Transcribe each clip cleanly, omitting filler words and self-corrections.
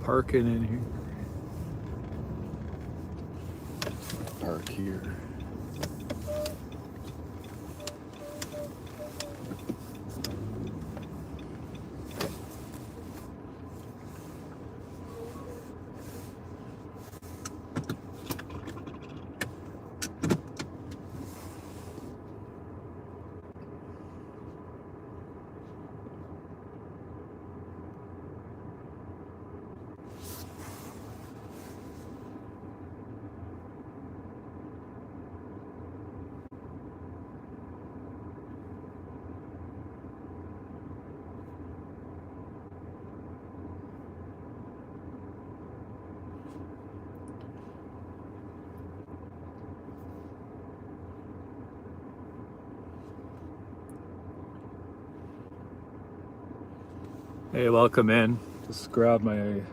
parking in here. Park here. Hey, welcome in. Just gonna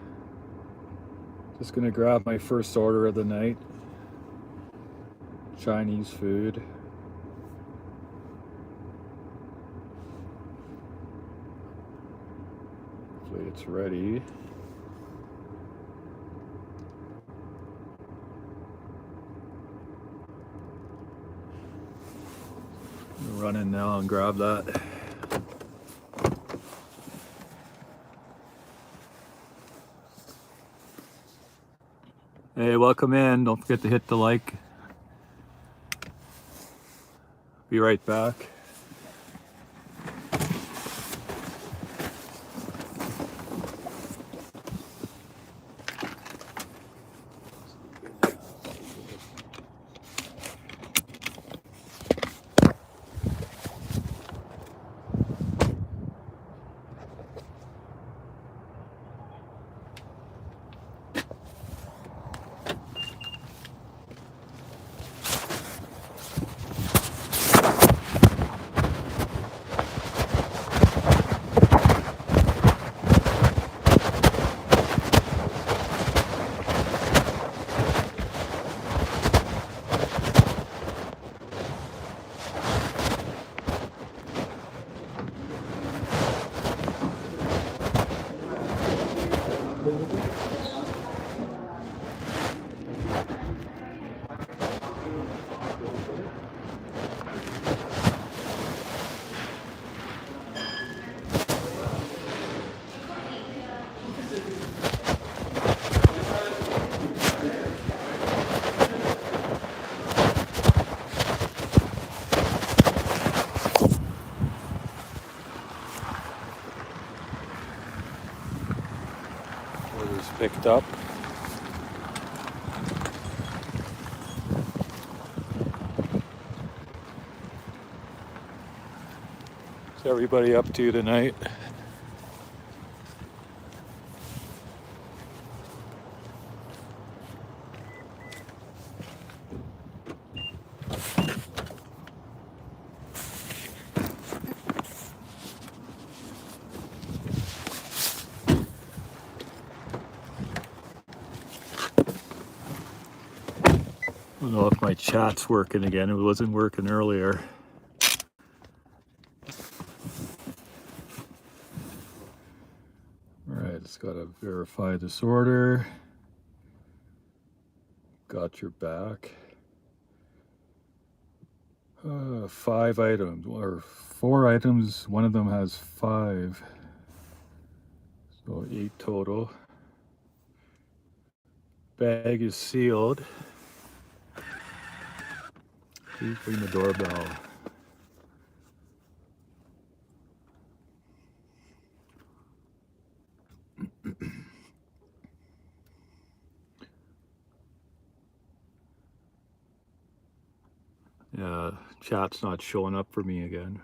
grab my first order of the night. Chinese food. Hopefully it's ready. I'll run in now and grab that. Hey, welcome in. Don't forget to hit the like. Be right back. Orders picked up. What's everybody up to tonight? I don't know if my chat's working again. It wasn't working earlier. All right, just gotta verify this order. Got your back. 5 items, or 4 items. One of them has 5. So 8 total. Bag is sealed. Please ring the doorbell. Yeah, chat's not showing up for me again.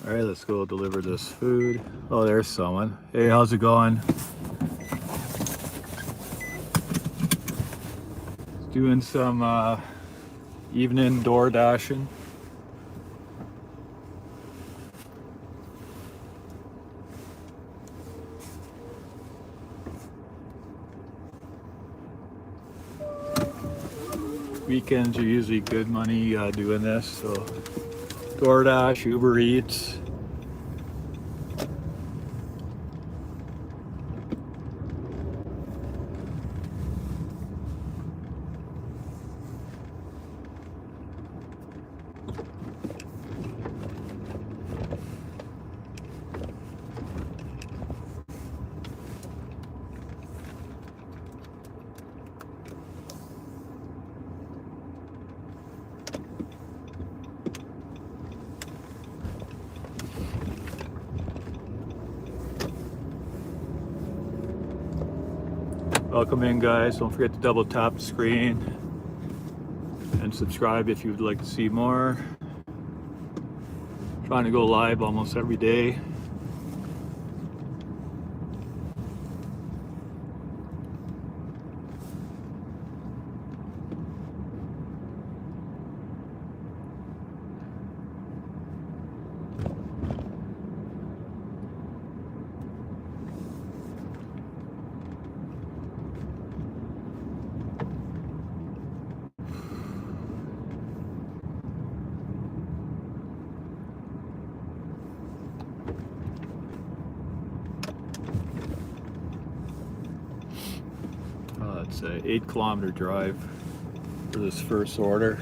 All right, let's go deliver this food. Oh, there's someone. Hey, how's it going? Doing some evening door dashing. Weekends are usually good money doing this, so DoorDash, Uber Eats. Welcome in, guys. Don't forget to double tap the screen and subscribe if you would like to see more. Trying to go live almost every day. It's an 8-kilometer drive for this first order.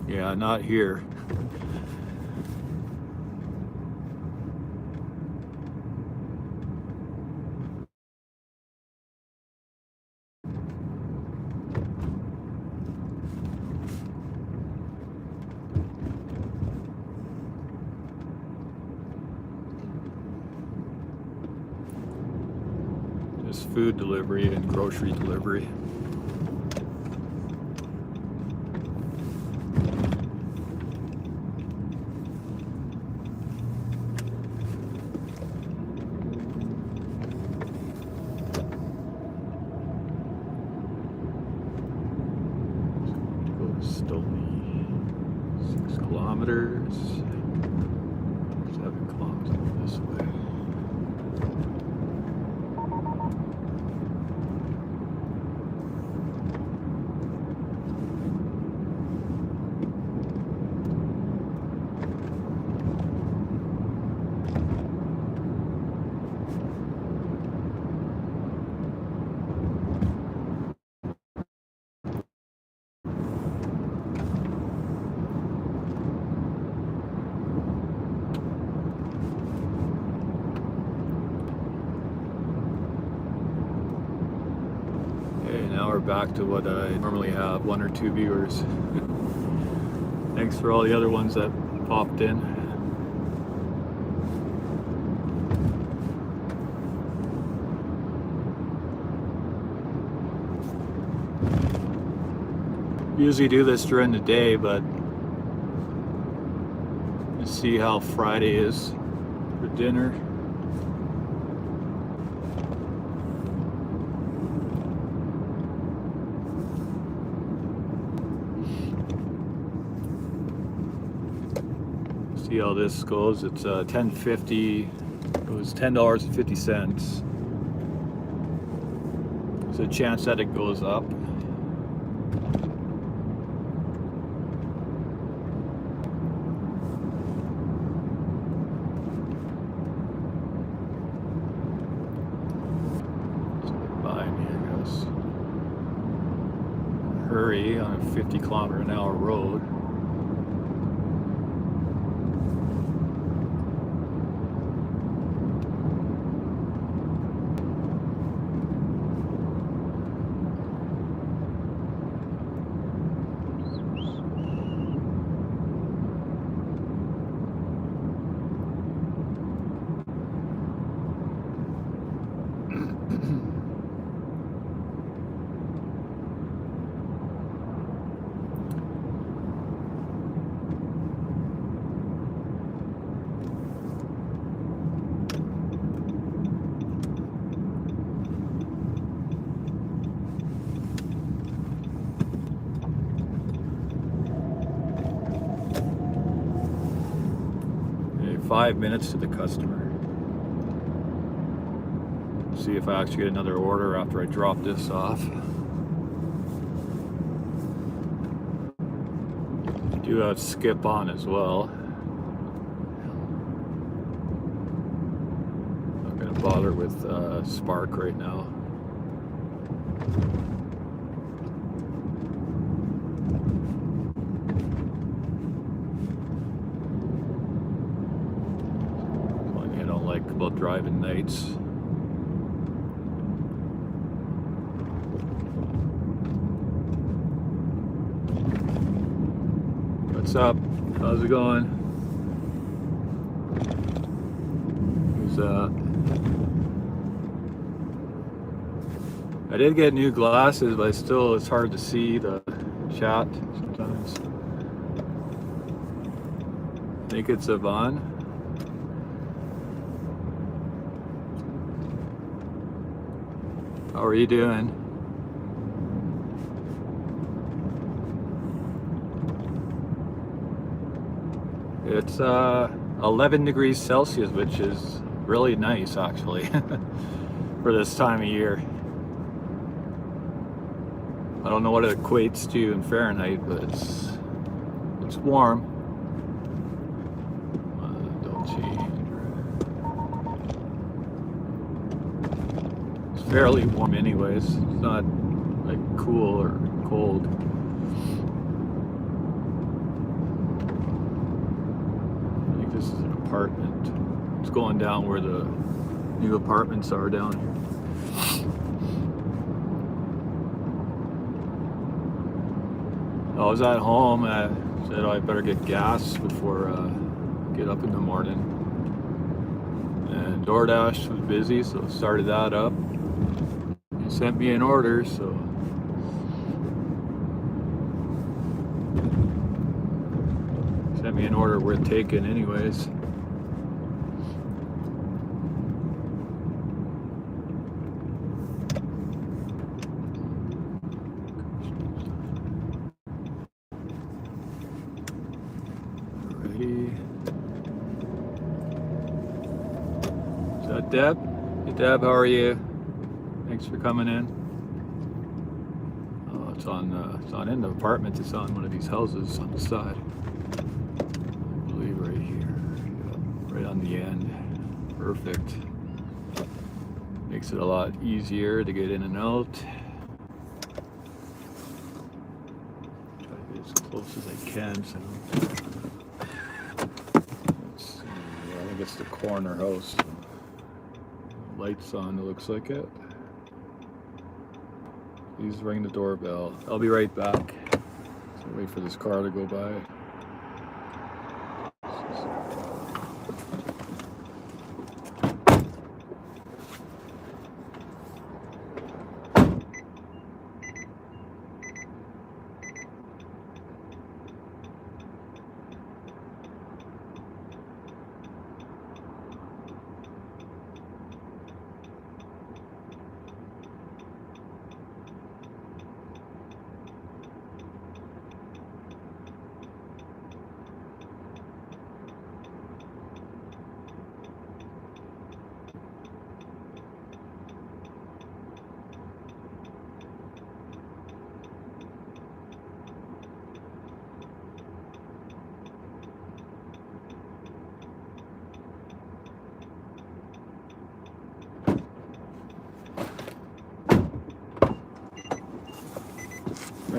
Yeah, not here. Just food delivery and grocery delivery. Stony, 6 kilometers, 7 kilometers this way. Now we're back to what I normally have, 1 or 2 viewers. Thanks for all the other ones that popped in. Usually do this during the day, but let's see how Friday is for dinner. See how this goes. It's $10.50. It was $10.50. There's a chance that it goes up. hurry on a 50-kilometer-an-hour road. Okay, 5 minutes to the customer. See if I actually get another order after I drop this off. I do have skip on as well. Not gonna bother with Spark right now. One thing I don't like about driving nights. What's up? How's it going? I did get new glasses, but it's hard to see the chat sometimes. I think it's Yvonne. How are you doing? It's 11 degrees Celsius, which is really nice actually for this time of year. I don't know what it equates to in Fahrenheit, but it's warm. Don't change. It's fairly warm anyways. It's not like cool or cold. I think this is an apartment. It's going down where the new apartments are down here. I was at home and I said, I better get gas before I get up in the morning. And DoorDash was busy, so I started that up. He sent me an order, so sent me an order worth taking anyways. Is that Deb? Hey Deb, how are you? Thanks for coming in. Oh, it's on in the apartment. It's on one of these houses on the side. I believe right here. Yeah, right on the end. Perfect. Makes it a lot easier to get in and out. Try to get as close as I can. So let's see. I think it's the corner house. Lights on, it looks like it. Please ring the doorbell. I'll be right back. So wait for this car to go by.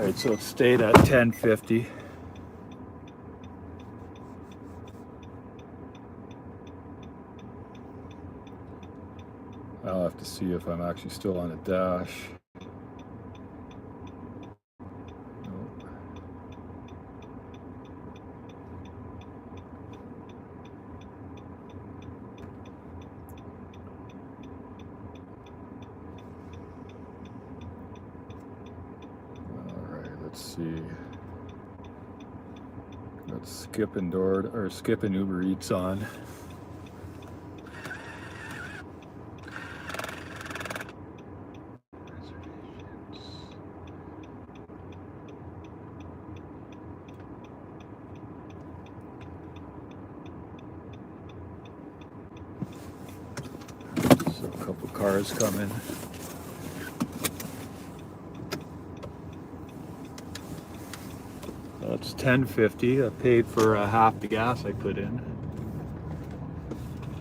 Alright, so it stayed at 10.50. I'll have to see if I'm actually still on the dash. Nope. Alright, let's see. Got Skip and Uber Eats on. So a couple cars coming. That's 10.50. I paid for half the gas I put in.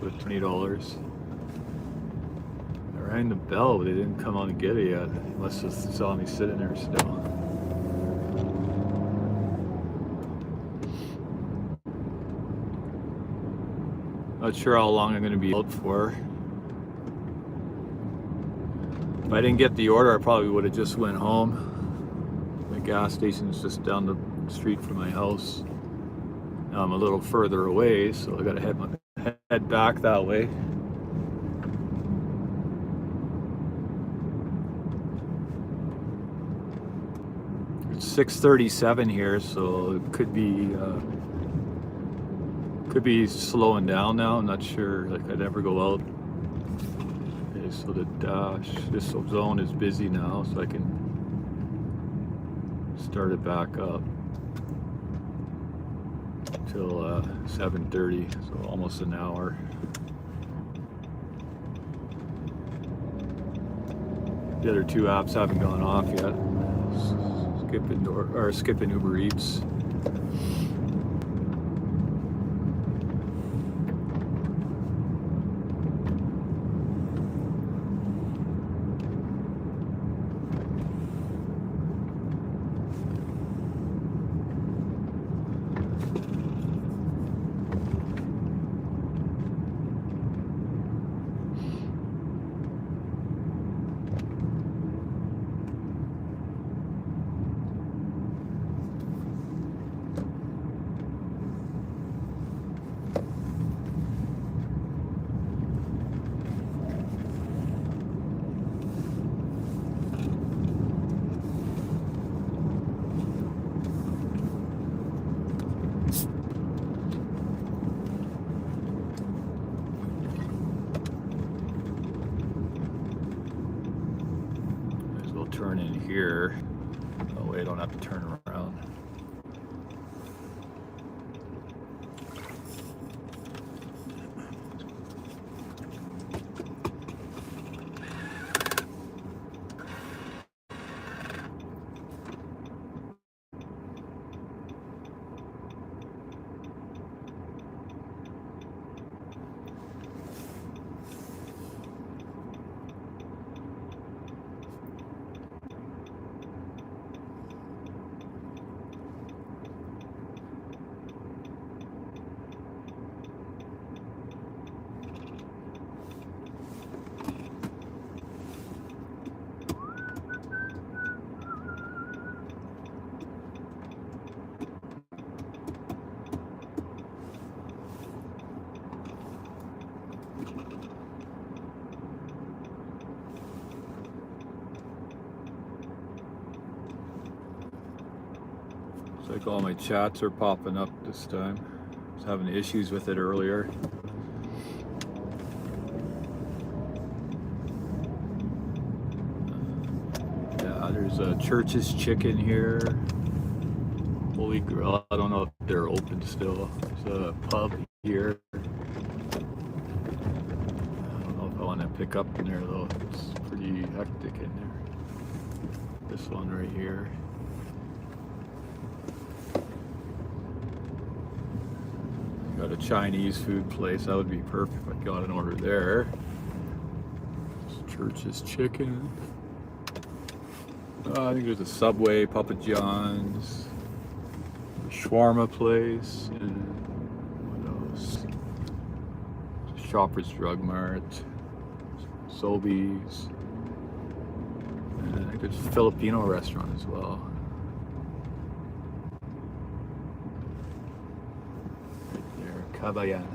With $20. I rang the bell, but they didn't come on and get it yet. They must have saw me sitting there still. Not sure how long I'm going to be out for. If I didn't get the order, I probably would have just went home. The gas station is just down the street from my house. Now I'm a little further away, so I gotta head back that way. It's 6:37 here, so it could be slowing down now. I'm not sure. Like, I never go out. Okay, so the dash, this zone is busy now, so I can start it back up till 7:30, so almost an hour. The other two apps haven't gone off yet. Skip and Uber Eats. Turn in here. Oh wait, I don't have to turn around. It's like all my chats are popping up this time. I was having issues with it earlier. Yeah, there's a Church's Chicken here. Holy Grill, I don't know if they're open still. There's a pub here. I don't know if I want to pick up in there though. It's pretty hectic in there. This one right here. Got a Chinese food place. That would be perfect if I got an order there. Church's Chicken. I think there's a Subway, Papa John's, shawarma place, and what else? Shoppers Drug Mart, Sobeys, and I think there's a Filipino restaurant as well. Right there, Kabayan.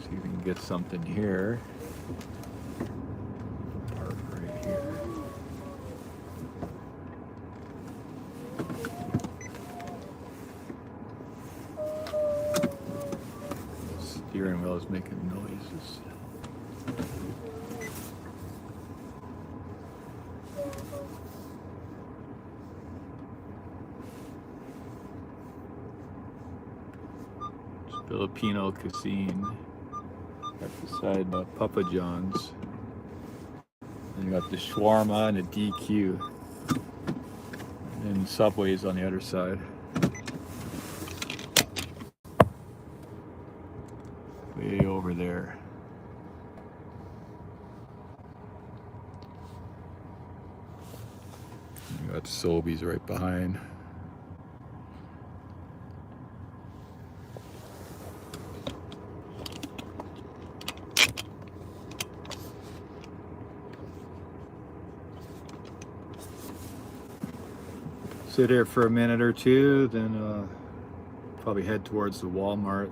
See if we can get something here. Park right here. Steering wheel is making noises. It's Filipino cuisine right beside Papa John's. And you got the shawarma and a DQ. And Subway's on the other side. Way over there. You got Sobeys right behind. Sit here for a minute or two, then probably head towards the Walmart.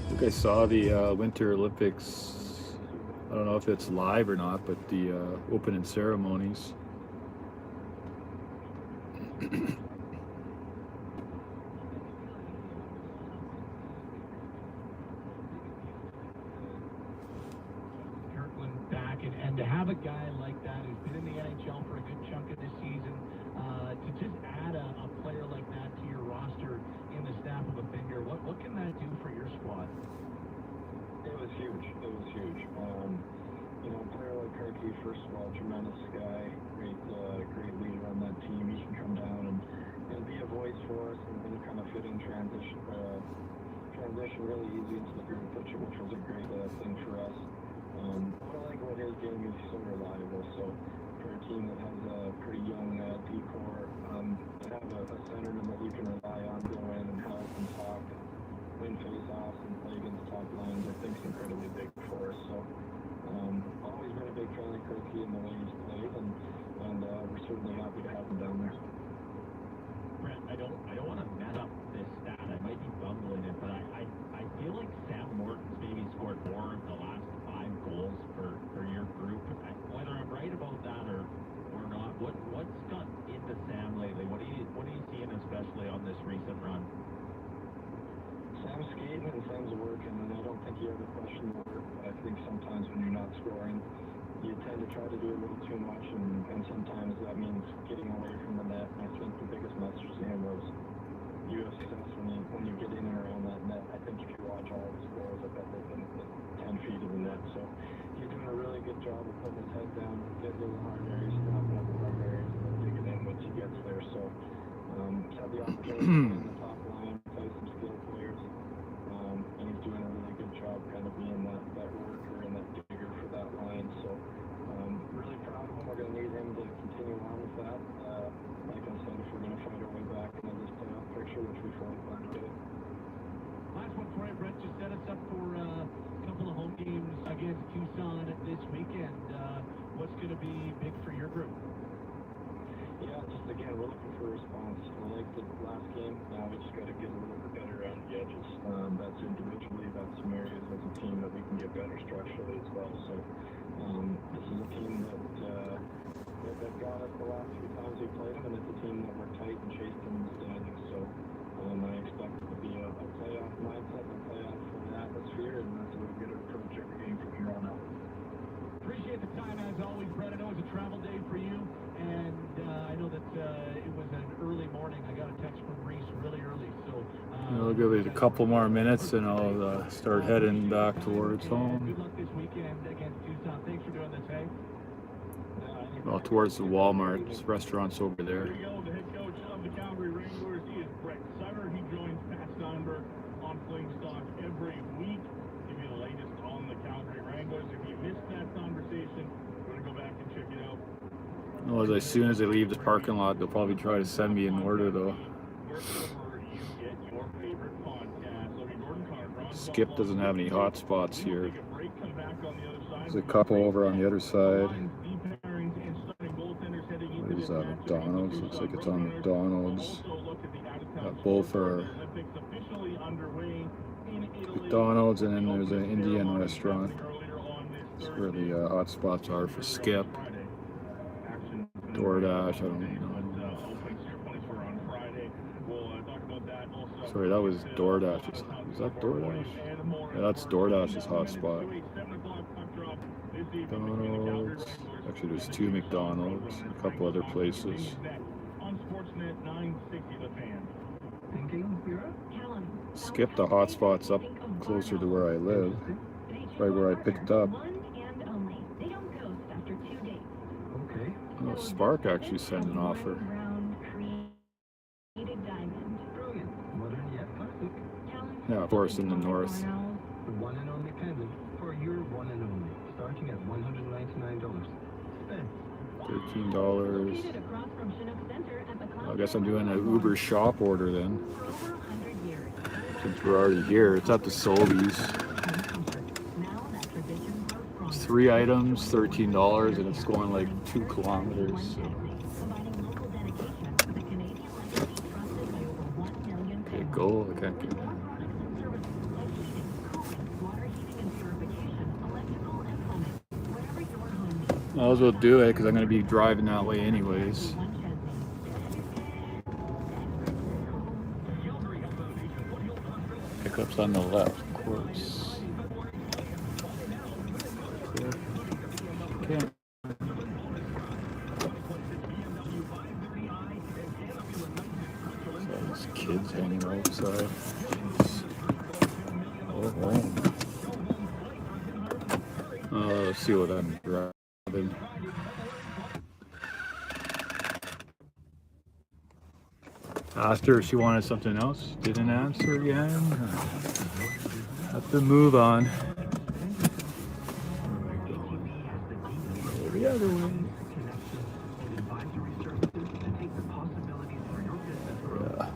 I think I saw the Winter Olympics. I don't know if it's live or not, but the opening ceremonies. Back and to have a guy like that who's been in the NHL for a good chunk of this season, to just add a player like that to your roster in the snap of a finger, what can that do for your squad? It was huge. You know, a player like Karki, first of all, tremendous guy, great leader on that team. He can come down and be a voice for us and kind of fit in transition really easy into the group, which was a great thing for us. What I like about his game is he's so reliable. So for a team that has a pretty young D-core, to have a centerman that you can rely on go in and help and talk and win face-offs and play against top lines, I think is incredibly big for us. So always been a big fan of Kirky and the way he's played, and we're certainly happy to have him down there. Brent, I don't want to mess up this stat. I might be bumbling it, but I feel like Sam Morton's maybe scored more of the last 5 goals for your group. Whether I'm right about that or not, what's got into Sam lately? What are you seeing especially on this recent run? Sam's skating and Sam's working, and I don't think you ever question the work, but I think sometimes when you're not scoring, you tend to try to do a little too much, and sometimes that means getting away from the net. And I think the biggest message to him was you have success when you get in and around that net. I think if you watch all of his goals, I bet they've been 10 feet of the net. So he's doing a really good job of putting his head down, getting to the hard areas, stopping up the hard areas, and then taking in once he gets there. So he's had the opportunity to play in the top line, play some skilled players, and he's doing a really good job kind of being that worker and that digger for that line. So really proud of him. We're going to need him to continue on with that. Like I said, if we're going to find our way back into this playoff picture, which we fully plan to do. Last one for you, Brent. Just set us up for a couple of home games against Tucson this weekend. What's going to be big for your group? Yeah, just again, we're looking for a response. I like the last game. Now we just got to get a little bit better on the changes. That's individually, that's some areas as a team that we can get better structurally as well. So this is a team that got us the last few times we played them, and it's a team that we're tight and chased them in the standings. So I expect it to be a playoff mindset and a playoff atmosphere, and that's the way we're going to approach every game from here on out. Appreciate the time as always, Brett. I know it was a travel day for you, and I know that it was an early morning. I got a text from Reese really early, so I'll give it a couple more minutes and I'll start heading back towards home. Good luck this weekend against Tucson. Thanks for doing this, hey? Well, towards the Walmart restaurants over there. Here we go, the head coach of the Calgary Wranglers. He is Brett Sutter. He joins Pat Steinberg on Fling Stock every week. Give you the latest on the Calgary Wranglers. If you missed that conversation, we're going to go back and check it out. Well, as soon as they leave the parking lot, they'll probably try to send me an order though. Wherever you get your favorite podcast. So Gordon Carr, Skip doesn't have any hot spots here. take a break, come back on the other side. There's a couple over on the other side. Deep pairings and starting goaltenders heading into What is this that, matchup. McDonald's? Looks like it's on McDonald's. Also look at the out-of-town Both sport. are The Olympics officially underway in Italy. McDonald's, and then there's an Indian restaurant. Earlier on this That's where the hot spots are for Skip. Friday. Action DoorDash, I don't know. Sorry, that was DoorDash's. Is that DoorDash? Yeah, that's DoorDash's hotspot. McDonald's. Actually, there's two McDonald's, a couple other places. Skip the hotspots up closer to where I live, right where I picked up. Oh, Spark actually sent an offer. Yeah, of course, in the north. The one and only pendant for your one and only, starting at $199. $13. I guess I'm doing an Uber shop order then. Since we're already here, it's at the Sobeys. It's 3 items, $13, and it's going like 2 kilometers. So. Okay, go. I can't get it. Might as well do it because I'm going to be driving that way anyways. Pickup's on the left, of course. Okay. So these kids hanging outside. Oh. Let's see what I'm driving. Asked her if she wanted something else. Didn't answer again. Have to move on. The other way. Yeah.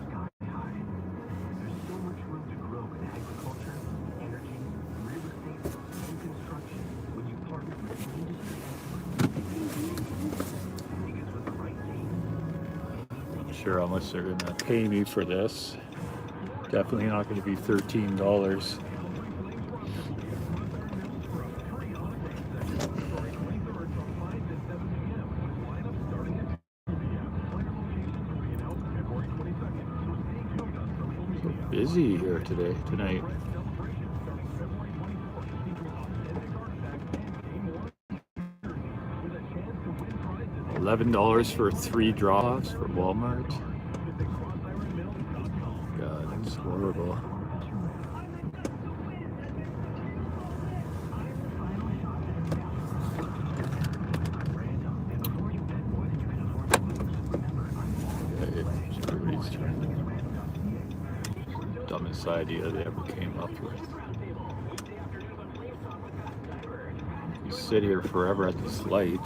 Sure how much they're gonna pay me for this. Definitely not gonna be $13. So busy here tonight. $11 for 3 drops from Walmart. God, that's horrible. Dumbest idea they ever came up with. You sit here forever at this light.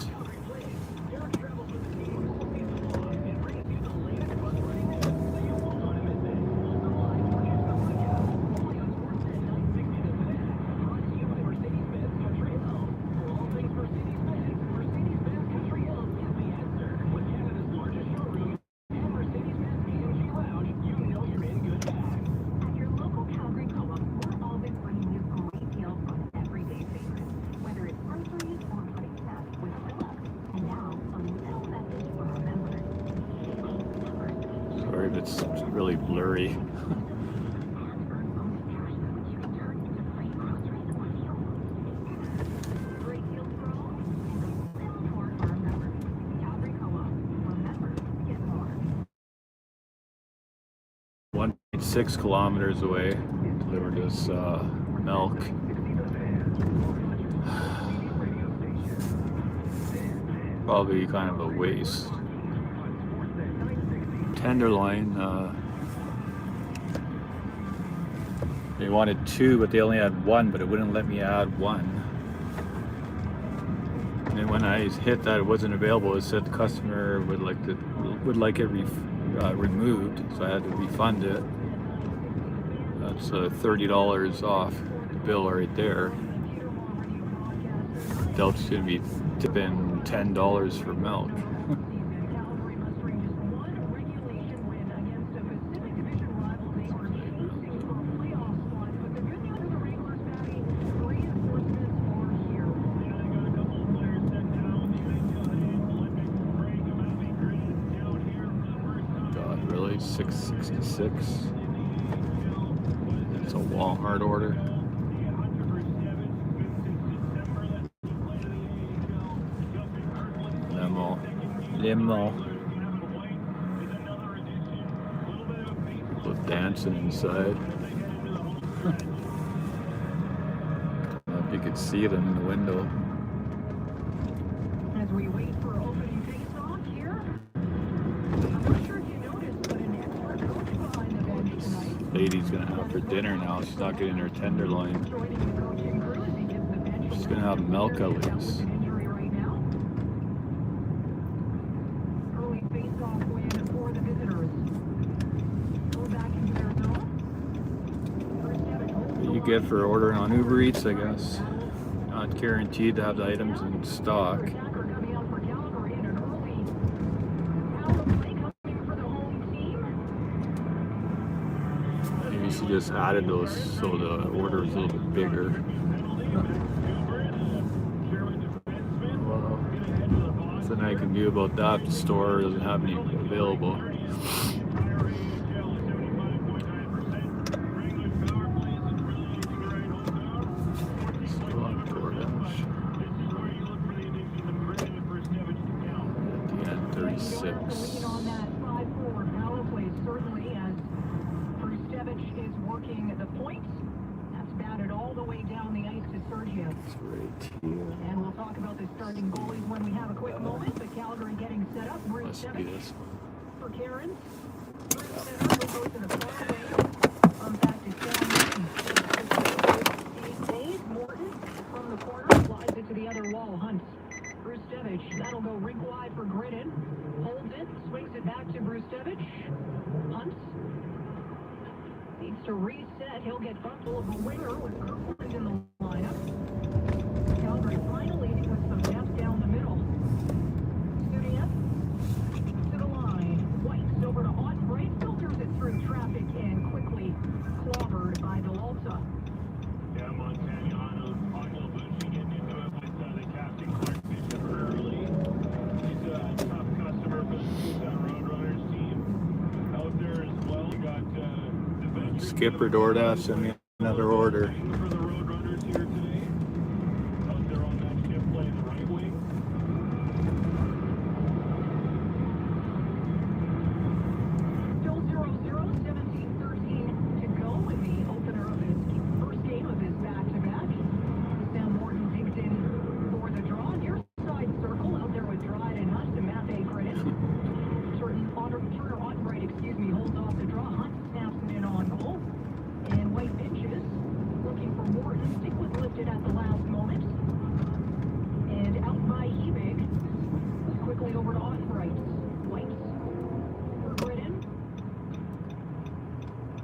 blurry. .6 kilometers away, delivered us milk. Probably kind of a waste. Tenderloin, they wanted 2, but they only had 1, but it wouldn't let me add 1. And then when I hit that it wasn't available, it said the customer would like it removed, so I had to refund it. That's $30 off the bill right there. Delta's gonna be tipping $10 for milk. God, really? $6.66? It's a Walmart order. Limo. People dancing inside. I don't know if you could see them in the window. As we wait for opening face-off here, I'm not sure if you noticed, but an expert coach behind the bench tonight. Lady's gonna have for dinner now. She's not getting her tenderloin. Joining the coaching crew as he gives the bench She's gonna have milk at least. injury right now. Early face-off win for the visitors. Go back into their zone. What you get for ordering on Uber Eats, I guess. Not guaranteed to have the items in stock. Coming out for Calgary in an early power play coming for the home team. Maybe she just added those so the order was a little bit bigger. Well, nothing I can do about that. The store doesn't have any available. Still on DoorDash. At the end, 36. Lean on that 5-4 power play, certainly, as Brustevich is working the point. That's batted all the way down the ice to Sergio. It's right here. And we'll talk about the starting goalies when we have a quick moment. But Calgary getting set up. Must be Brustevich this one. for Karen. Brustevich will go to the far lane. Back to Sam Morton. Days Morton from the corner. Slides it to the other wall. Hunt. Brustevich. That'll go rink wide for Gridden. Holds it. Swings it back to Brustevich. Hunt. Needs to reset. He'll get bumped of a winger with Kirkland in the lineup. Calgary finally with some depth down the middle. Studia to the line. White's over to Otbright. Filters it through traffic and quickly clobbered by DeLalta. Yeah, Montana on Bucci getting into it with the captain Clark Bishop early. He's a tough customer for the Roadrunners team out there as well. Got the veteran Skipper DoorDash sent me another order. for the Roadrunners here today. Out there on that ship playing the right wing. Still 0-0, 17-13 to go in the opener of his first game of his back-to-back. Sam Morton digs in for the draw. Near side circle out there with Dryden and Hunt and Matt Gridden. Turner Otbright, holds off the draw. Hunt snaps it in on goal. And White pitches, looking for Morton. Stick was lifted at the last moment. And out by Hebig. Quickly over to Otbright. White for Gridden.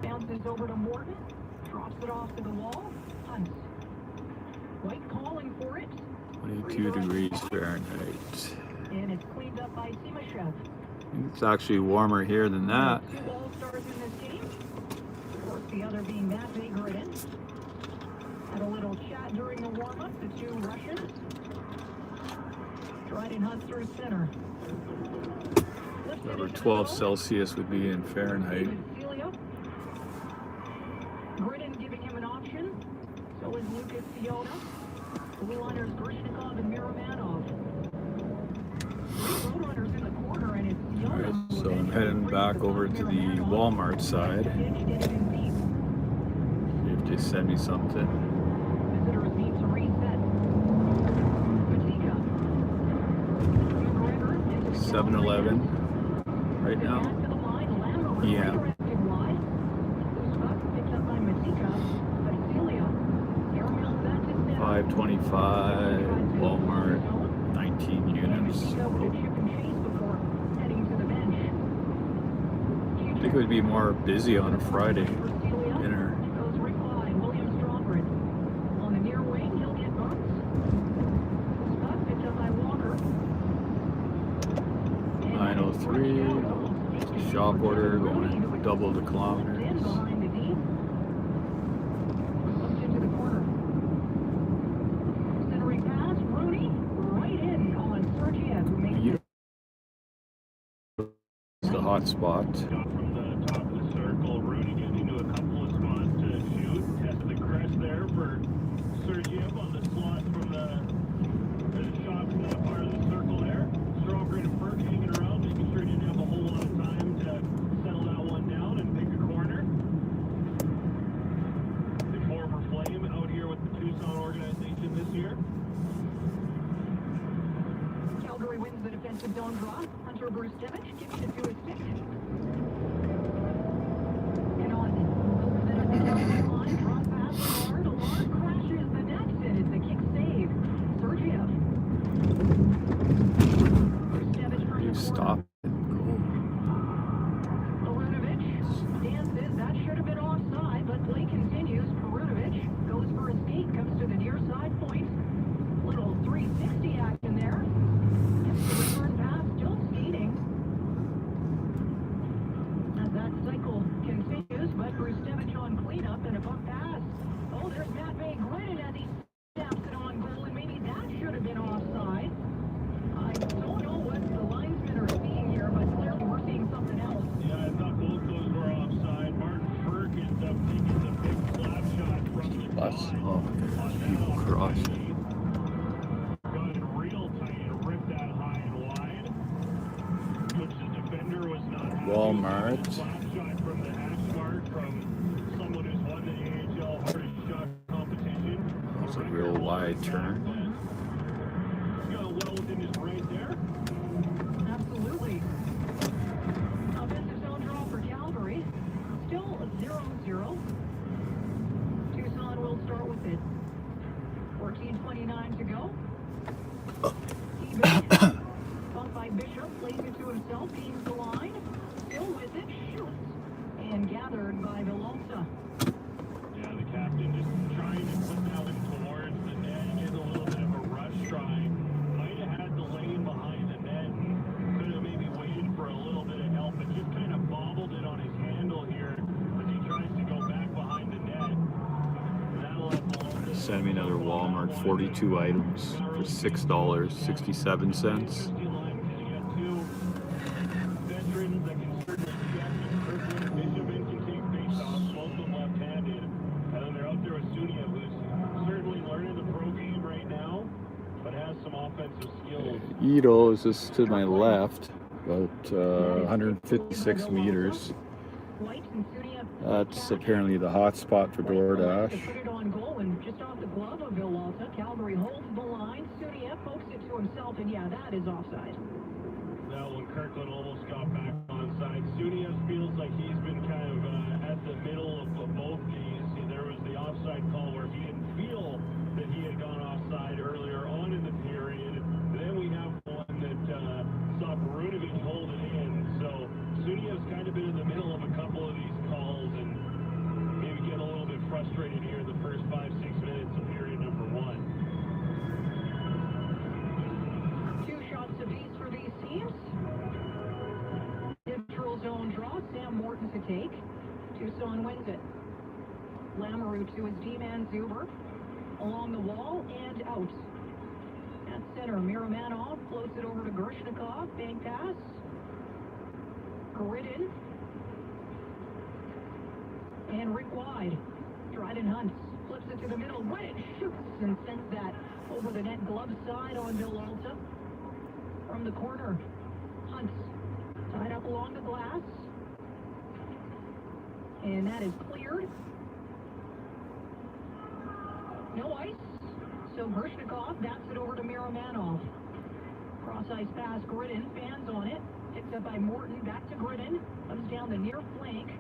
Bounces over to Morton. Drops it off to the wall. Hunt. White calling for it. 22 degrees Fahrenheit. And it's cleaned up by Simashev. It's actually warmer here than that. 2 all-stars in this game. Of course, the other being Matt Gridden. Had a little chat during the warm-up, the 2 Russians. Dryden Hunt through center. Over 12 Celsius would be in Fahrenheit. Celio Gridden giving him an option. So is Lucas Fiona. Blue liners Grishnikov and Miramanov. Three road runners in the corner, and it's Fiona. Alright, so I'm heading back over to the Walmart side. See if they send me something. Visitors need to reset. Matika. McGregor into 7-Eleven right now. Yeah. 525 Walmart, 19 units. I think it would be more busy on a Friday dinner. 903. It's a shop order going double the kilometers. It's the hot spot. From the top of the circle, Rooney getting into a couple of spots to shoot. Tested the crest there for Sergiev on the slot from the shot from that part of the circle there. Stronger and Burke hanging around, making sure he didn't have a whole lot of time to settle that one down and pick a corner. The former Flame out here with the Tucson organization this year. Calgary wins the defensive zone draw. Hunter Brustevich giving it to his stick. And on the line, drop pass hard. Alarm crashes the net, and it's a kick save. Sergiev. Brustevich from the Stop. Perunovic dances. That should have been offside, but play continues. Perunovic goes for a skate, comes to the near side point. Little 360 action there. The return pass still skating. As that cycle continues, but Brustevich on cleanup and a buck pass. Oh, there's Matt Bay Gridden as he snaps it on goal, and maybe that should have been offside. I don't know what the linesmen are seeing here, but clearly we're seeing something else. Yeah, I thought both those were offside. Martin Burke ends up taking the big slap shot from the Bus. side. Oh my gosh, people crossing. Got it real tight and ripped that high and wide, which the defender was not happy with. Walmart. Slap shot from the hash mark from someone who's won the AHL hardest shot competition. That's a real wide turn. He's got well within his right there. Absolutely. Offensive zone draw for Calgary. Still 0-0. Tucson will start with it. 14:29 to go. Bumped by Bishop, plays it to himself, gains the line. Still with it, shoots. And gathered by Villalta. Yeah, the captain just trying to put that one towards the net, getting a little bit of a rush try. Might have had the lane behind the net and could have maybe waited for a little bit of help, but just kind of bobbled it on his handle here as he tries to go back behind the net. That'll have Villalta. Send me another Walmart, 42 items for $6.67. Ito is just to my left, about 156 meters. That's apparently the hot spot for DoorDash. Put it on goal and just off the glove of Villalta. Calgary holds the line. Sunia pokes it to himself, and yeah, that is offside. That one, Kirkland almost got back onside. Sunia feels like he's been kind of at the middle of both these. There was the offside call where he didn't feel that he had gone offside earlier on in the period. Then we have one that saw Perunovic hold it in. So Sunia's kind of been in the middle of a couple of these calls and maybe get a little bit frustrated here in the first 5-6 minutes of period number one. 2 shots apiece for these teams. Neutral zone draw. Sam Morton to take. Tucson wins it. Lamoureux to his D-man Uber. Along the wall and out. At center, Miramanov floats it over to Grishnikov. Bank pass. Gridden. And Rick Wide. Dryden Hunt flips it to the middle. When it shoots and sends that over the net glove side on Bill Alta. From the corner, Hunt tied up along the glass. And that is cleared. No ice. So Grishnikov bats it over to Miromanov. Cross ice pass, Gridden, fans on it. Picked up by Morton, back to Gridden. Comes down the near flank.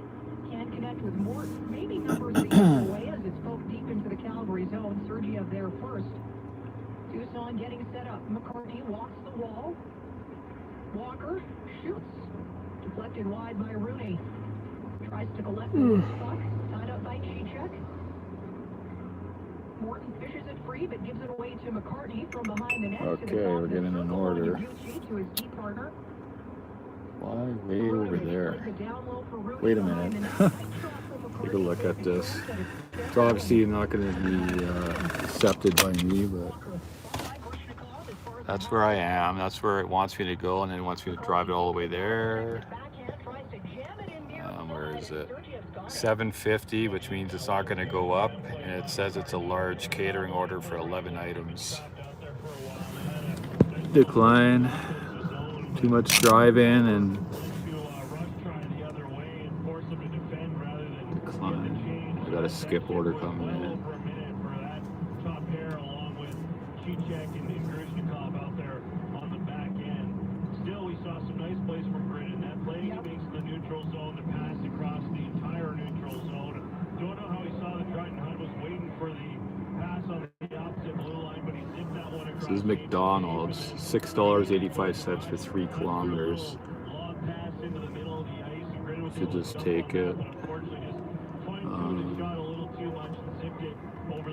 Can't connect with Morton. Maybe numbers the other way as it spoke deep into the Calgary zone. Sergiev there first. Tucson getting set up. McCartney walks the wall. Walker shoots. Deflected wide by Rooney. Tries to collect the puck. Tied up by Chichek. Morton fishes it free, but gives it away to McCartney from behind the net. Okay, we're getting an order. To his deep partner. Why way over there? Wait a minute. Take a look at this. It's obviously not going to be accepted by me, but that's where I am. That's where it wants me to go, and then it wants me to drive it all the way there. Where is it? 750, which means it's not going to go up, and it says it's a large catering order for 11 items. Decline. Too much driving and decline. I got a skip order coming in. Still, we saw some nice plays from Gridden. That play he makes in the neutral zone, the pass across the entire neutral zone. Don't know how he saw that Dryden Hunt was waiting for the pass on the opposite blue line, but he zipped that one across. This is McDonald's. $6.85 for 3 kilometers. Long pass into the middle of the ice, and Gridden was Should just take it.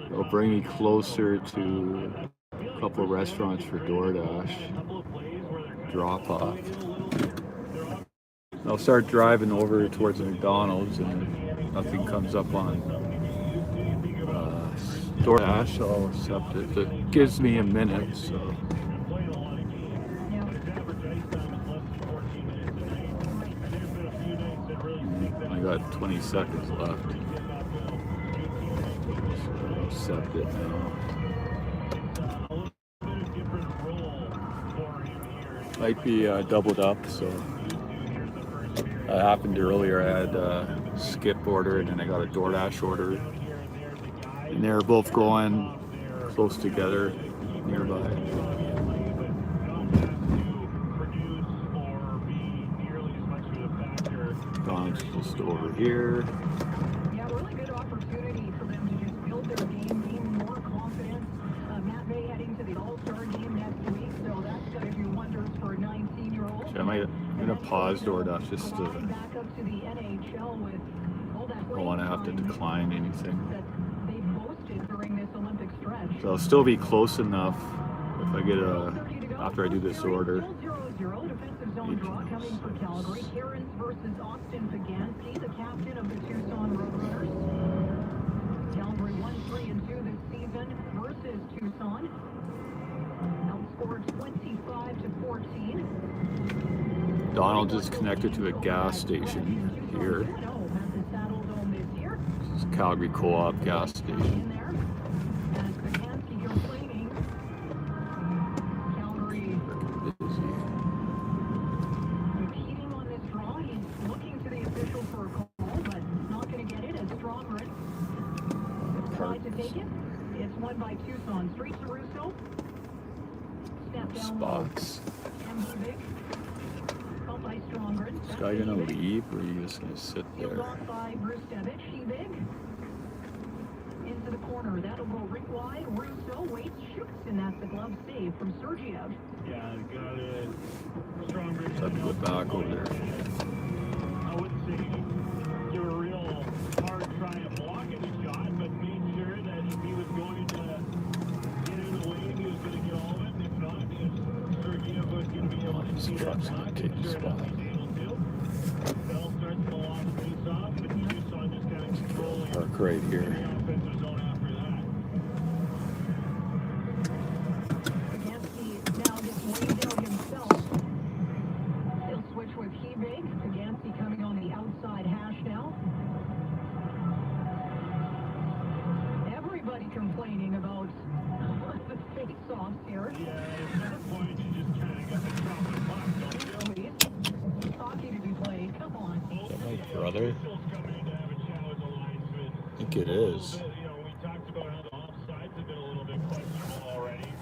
It'll bring me closer to a couple of restaurants for DoorDash. Drop off. I'll start driving over towards the McDonald's, and nothing comes up on DoorDash. I'll accept it. It gives me a minute, so. I got 20 seconds left. So I'll accept it now. Might be doubled up, so that happened earlier. I had a skip order and then I got a DoorDash order, and they're both going close together nearby. Don's just over here. Yeah, really good opportunity for them to just build their game, gain more confidence. Matt Bay heading to the All-Star game next week, so that's going to do wonders for a 19-year-old. So I'm going to pause DoorDash just to. Back up to the NHL with all that I don't want to have to decline anything. that they boasted during this Olympic stretch. So I'll still be close enough if I get after I do this order. 0-0, defensive zone draw coming for Calgary. Cairns versus Austin Pagansky, the captain of the Tucson Roadrunners. Calgary 1-3-2 this season versus Tucson. Outscored 25-14. Donald is connected to a gas station here. This is Calgary Co-op gas station. It's won by Tucson. Straight to Russo. Step down Spots. Is this guy gonna leave, or are you just gonna sit there? By into the corner. That'll go rink wide. Russo waits, shoots, and that's the glove save from Sergiev. Yeah, got it. Strong bridge. So I have to go back over there. I wouldn't say give a real hard try at blocking the shot, but made sure that if he was going to get in the way, he was going to get all of it. And if not, Sergiev was going to be able to see that shot. Take the spot. Bell starts the long face off, and Tucson just kind of controlling Park right here. the offensive zone after that. Pagansky now gets waved out himself. He'll switch with Hebig. Pagansky coming on the outside hash now. think it is. You know, we talked about how the offsides have been a little bit questionable already.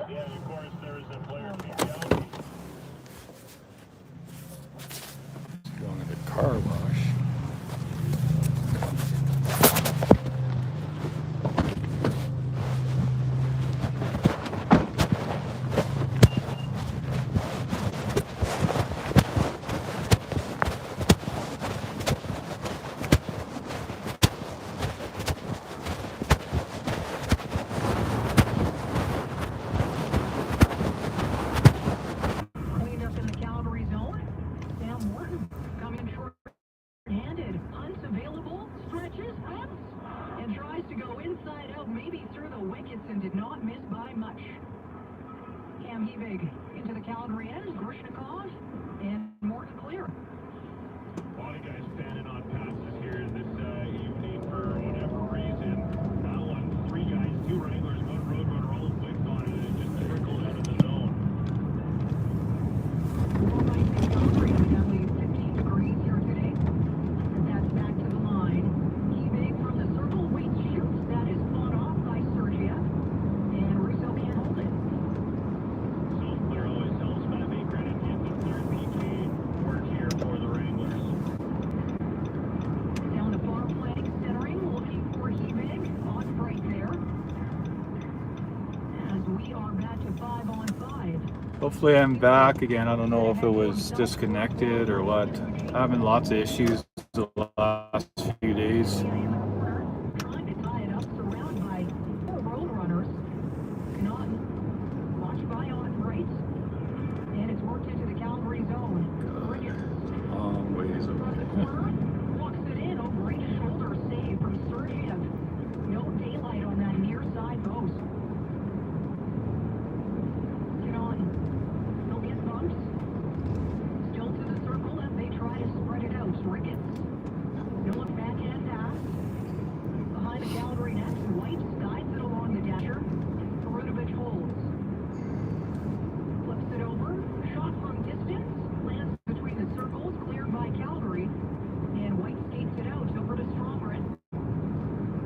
Yeah, and of course there's a player PPL. Going to the car wash. Cleaned up in the Calgary zone. Sam Morton coming short-handed. Punts available. Stretches. Punts. And tries to go inside out, maybe through the wickets, and did not miss by much. Cam Hebig into the Calgary end. Grushnikov and Morton clear. A lot of guys standing on passes here this evening for whatever reason. That one, 3 guys, 2 Wranglers, 1 Roadrunner, all whipped on it, and it just trickled out of the zone. Well, nice in Calgary, evidently 15 degrees here today. And that's back to the line. Hebig from the circle, waits, shoots. That is fought off by Sergiev. And Russo can't hold it. So clear always helps. Matt May credit him the 3rd PK work here for the Wranglers. Down the far flank, centering, looking for Hebig. On right there. As we are back to 5-on-5. Hopefully I'm back again. I don't know if it was disconnected or what. Having lots of issues the last few days. In the corner, trying to tie it up, surrounded by 4 road runners. Naughton, watched by on right. And it's worked into the Calgary zone. Ricketts Long ways from the away. corner, walks it in, over each shoulder save from Sergiev. No daylight on that near side post. Get on. They'll get bumped. Still to the circle as they try to spread it out. Ricketts. No look backhand pass. Behind the Calgary net, White guides it along the dasher. Perunovic holds. Flips it over. Shot from distance. Lands between the circles. Cleared by Calgary. And White skates it out over to Stromgren.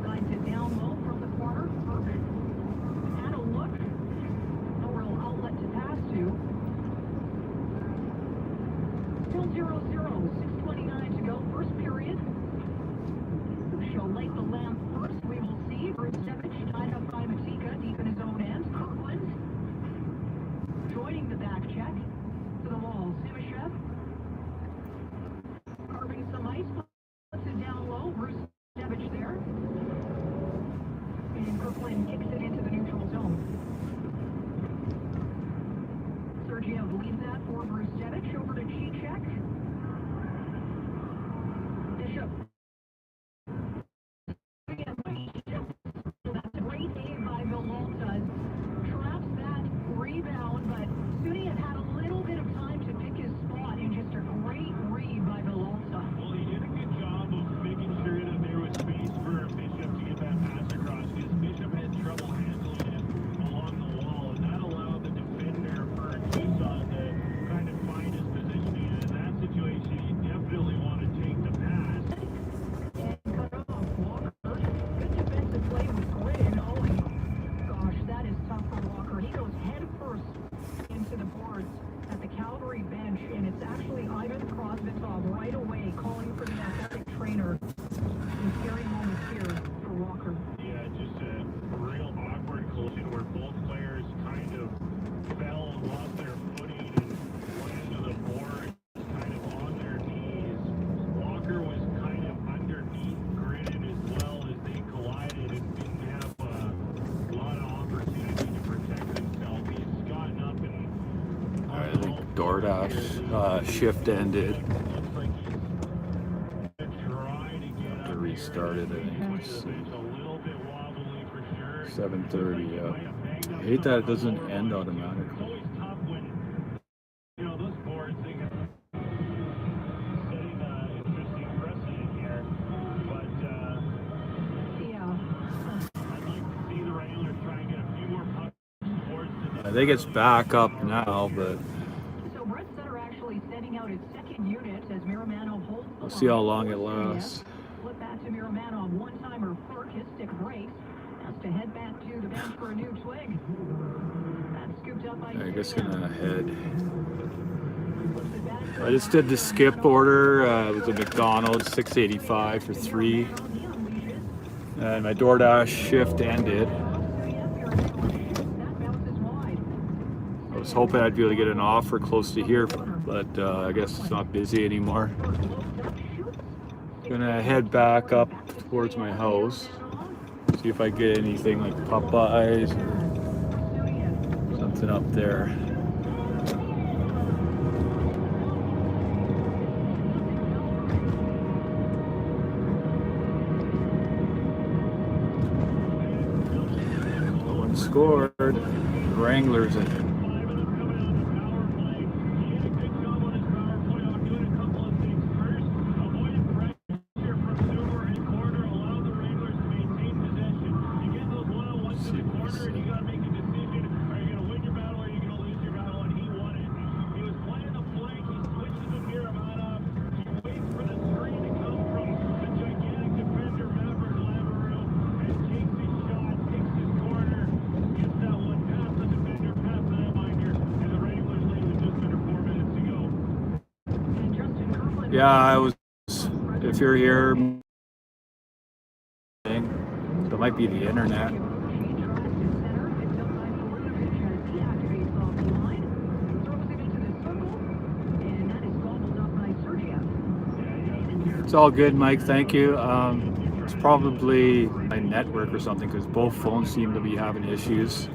Guides it down low from the corner. Perfect. Had a look. No real outlet to pass to. Still 0-0. 6:29 to go. First period. She'll light the lamp first. We will see. Brucevic tied up by Matika deep in his own end. Kirkland joining the back check to the wall. Simashev carving some ice. Puts it down low. Brucevic there. And Kirkland kicks it into the neutral zone. Sergiev leaves that for Brucevic. Over to Cicek. Bishop. That's a great game by Villalta. Traps that rebound, but Suni had a little bit of time to pick his spot, and just a great read by Villalta. Well, he did a good job of making sure that there was space for Bishop to get that pass across, because Bishop had trouble handling it along the wall, and that allowed the defender for Tucson to kind of find his positioning. And in that situation, you definitely want to take the pass. And cut off Walker. Good defensive play with Grin. Oh, and gosh, that is tough for Walker. He goes head first into the boards at the Calgary bench, and it's actually Ivan Krosvitov right away calling for the athletic trainer. Some scary moments here for Walker. Yeah, just a real awkward collision where both players kind of fell, lost their footing, and went into the board kind of on their knees. Walker was kind of underneath Gridden as well as they collided and didn't have a lot of opportunity to protect himself. He's gotten up and I think DoorDash shift ended. looks like he's gonna try to get Have to up restart it, I think. here. Let's see. It's a little bit wobbly for sure. 7:30, yeah. I hate that it doesn't end automatically. It's always tough when, you know, those boards, they can setting an interesting precedent here. But Yeah. I'd like to see the Wranglers try and get a few more pucks towards the I think it's back up now, but So Brett Sutter actually sending out his second unit as Miramano holds the we'll see how line. long it lasts. Flip back to Miramano. man on one-timer perk, his stick breaks. Has to head back to the bench for a new twig. That's scooped up by I guess Sam. gonna head. Flips it back to I just did the skip order. It was a McDonald's, $6.85 for 3. And my DoorDash shift ended. I was hoping I'd be able to get an offer close to here, but I guess it's not busy anymore. Gonna head back up towards my house, see if I get anything like Popeyes or something up there. No one scored. Wranglers in it. Yeah, I was. If you're here, so it might be the internet. It's all good, Mike. Thank you. It's probably my network or something because both phones seem to be having issues.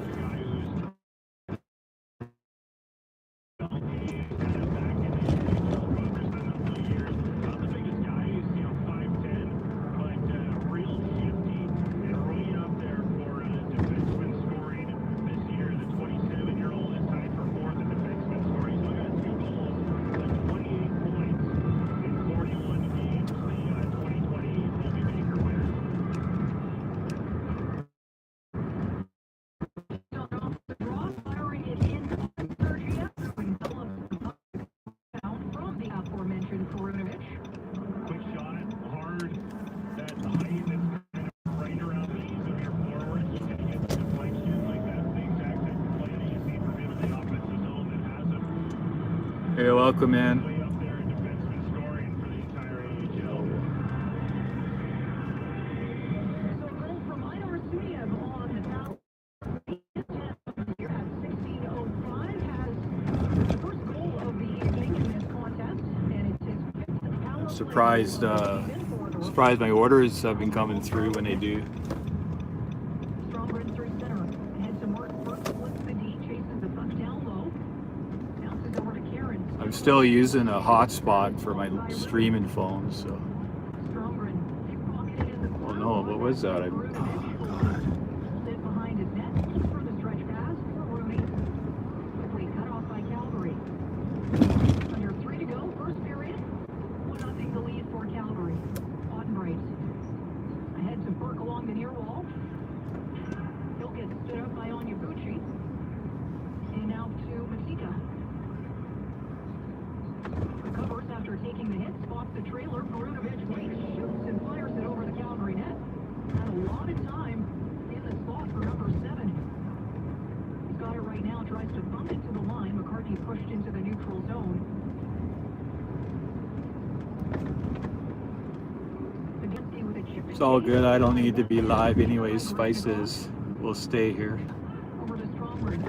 You're welcome, man. I'm surprised my orders have been coming through when they do. I'm still using a hotspot for my streaming phone, so. Oh no, what was that? Oh God. Under 3 to go, first period. 1-0 the lead for Calgary. On breaks. Ahead to Burke along the near wall. He'll get stood up by Onyebuchi. And now to Matika. Recovers after taking the hit, spots the trailer. Perunovic waits, shoots, and fires it over the Calgary net. Had a lot of time in the spot for number 7. He's got it right now, tries to bump it to the line. McCartney pushed into the neutral zone. It's all good. I don't need to be live anyways. Spices will stay here. Over to Stromberg.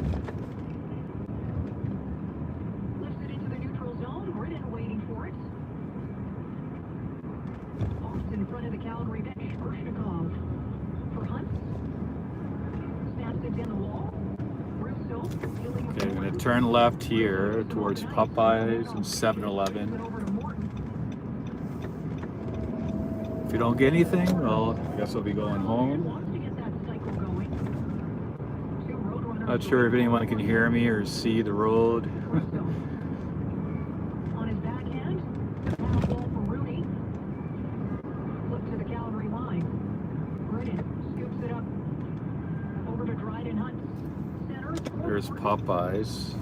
Lifts it into the neutral zone. Britton waiting for it. Off in front of the Calgary bench. Urshnikov for Hunt. Snaps it in the wall. Russo dealing with. Okay, I'm gonna turn left here towards Popeyes and 7-Eleven. Over to Morton. If you don't get anything, well, I guess I'll be going home. Wants to get that cycle going. Two road runners. Not sure if anyone can hear me or see the road. On his backhand, foul ball for Rooney. Flip to the Calgary line. Britton scoops it up. Over to Dryden Hunt. Center. There's Popeyes.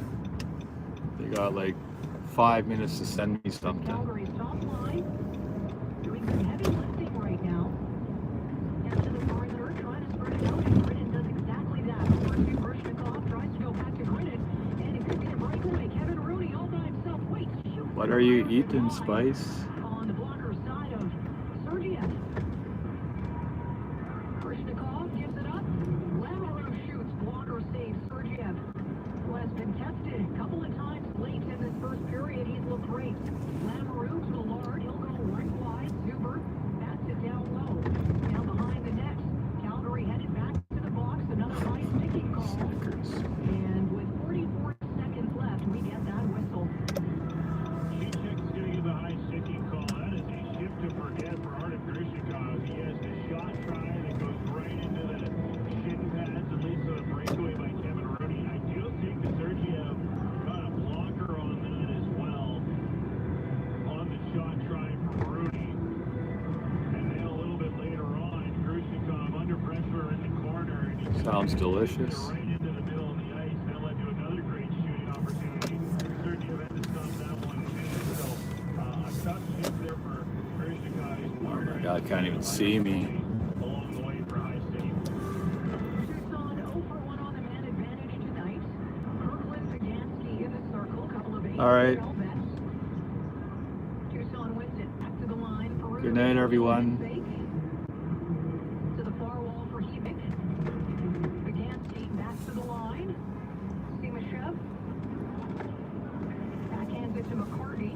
They got like 5 minutes to send me something. Calgary's top line. Doing some heavy lifting right now. are you eating, Spice? On the blocker side of Sergiev. Krishnikov gives it up. Lamoureux shoots. Blocker saves Sergiev, who has been tested a couple of times late in this first period. He's looked great. Lamoureux to Lard. He'll go right wide. Zuber bats it down low. Now behind the net. Calgary headed back to the box. Another high sticking call. Snickers. And with 44 seconds left, we get that whistle. Shishik's gonna give a high sticking call. That is a shift to forget for Artem Grishnikov. He has the shot try that goes right into the shin pads and leads to a breakaway by Kevin Rooney. I do think that Sergiev got a blocker on that as well on the shot try from Rooney. And then a little bit later on, Grishnikov under pressure in the corner. And he Sounds delicious. right into the middle of the ice. That led to another great shooting opportunity. Sergiev had to stop that one too. So a tough shift there for Grishnikov. Oh my God, can't even see me. Along the way for high state. Tucson 0 for 1 on the man advantage tonight. Kirkland Pagansky in the circle. Couple of eight. All right. Tucson wins it. Back to the line for Good night, everyone. To the far wall for Hebik. Pagansky back to the line. Simashev. Backhands it to McCarty.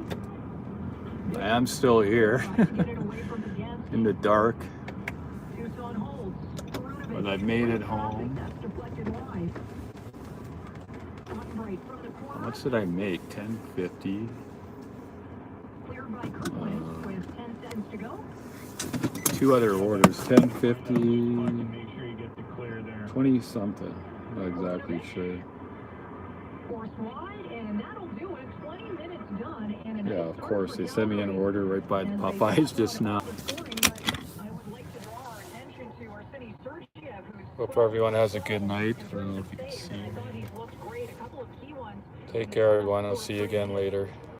I am still here Tries to get it away from Pagansky. in the dark, Tucson holds. but I've made it home. That's deflected wide. Right from the corner. How much did I make? $10.50. Cleared by Kirkland with 10 seconds to go. Two other orders, $10.50, Make sure you get the clear there. 20 something. Not exactly sure. Force wide, and that'll do it. 20 minutes done. And Yeah, of course. They sent me an order right by the Popeyes just now. I would like to draw our attention to Arseny Sergiev, who's Hope everyone has a good night. I don't know if you can see I me. thought he's looked great. A couple of key ones. Take care, everyone. I'll see you again later.